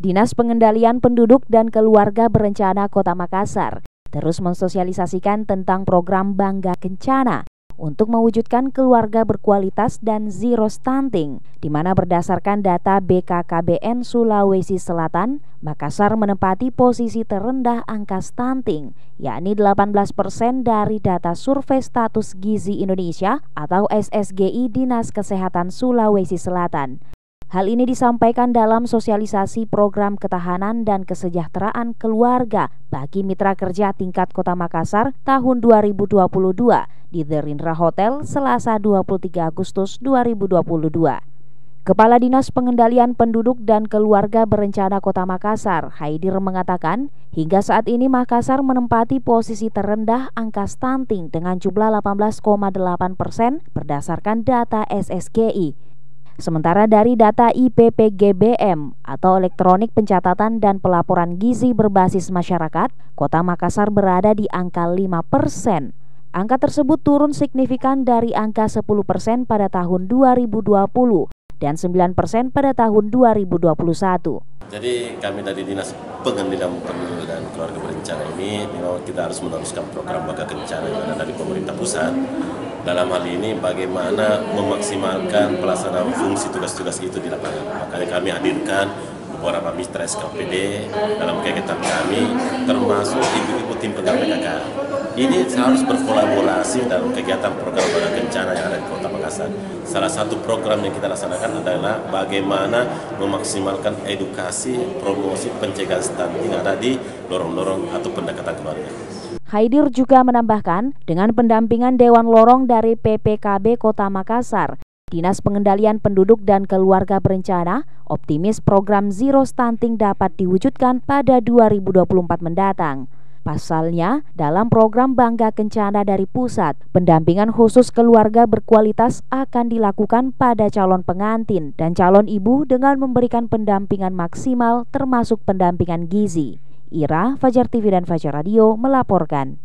Dinas Pengendalian Penduduk dan Keluarga Berencana Kota Makassar terus mensosialisasikan tentang program Bangga Kencana untuk mewujudkan keluarga berkualitas dan zero stunting, di mana berdasarkan data BKKBN Sulawesi Selatan, Makassar menempati posisi terendah angka stunting, yakni 18% dari data Survei Status Gizi Indonesia atau SSGI Dinas Kesehatan Sulawesi Selatan. Hal ini disampaikan dalam sosialisasi program ketahanan dan kesejahteraan keluarga bagi mitra kerja tingkat Kota Makassar tahun 2022 di The Rindra Hotel Selasa 23 Agustus 2022. Kepala Dinas Pengendalian Penduduk dan Keluarga Berencana Kota Makassar, Haidir, mengatakan hingga saat ini Makassar menempati posisi terendah angka stunting dengan jumlah 18,8% berdasarkan data SSGI. Sementara dari data IPPGBM atau Elektronik Pencatatan dan Pelaporan Gizi Berbasis Masyarakat, Kota Makassar berada di angka 5%. Angka tersebut turun signifikan dari angka 10% pada tahun 2020 dan 9% pada tahun 2021. Jadi kami dari Dinas Pengendalian Penduduk dan Keluarga Berencana ini memang kita harus meneruskan program Bangga Kencana yang ada dari pemerintah pusat. Dalam hal ini bagaimana memaksimalkan pelaksanaan fungsi tugas-tugas itu di lapangan. Makanya kami hadirkan beberapa mitra SKPD dalam kegiatan kami, termasuk ibu-ibu tim pegawai PKK. Ini harus berkolaborasi dalam kegiatan program Bangga Kencana yang ada di Kota Makassar. Salah satu program yang kita laksanakan adalah bagaimana memaksimalkan edukasi, promosi, pencegahan stunting yang ada di lorong-lorong atau pendekatan keluarga. Haidir juga menambahkan, dengan pendampingan Dewan Lorong dari PPKB Kota Makassar, Dinas Pengendalian Penduduk dan Keluarga Berencana optimis program Zero Stunting dapat diwujudkan pada 2024 mendatang. Pasalnya, dalam program Bangga Kencana dari pusat, pendampingan khusus keluarga berkualitas akan dilakukan pada calon pengantin dan calon ibu dengan memberikan pendampingan maksimal termasuk pendampingan gizi. Ira, Fajar TV dan Fajar Radio melaporkan.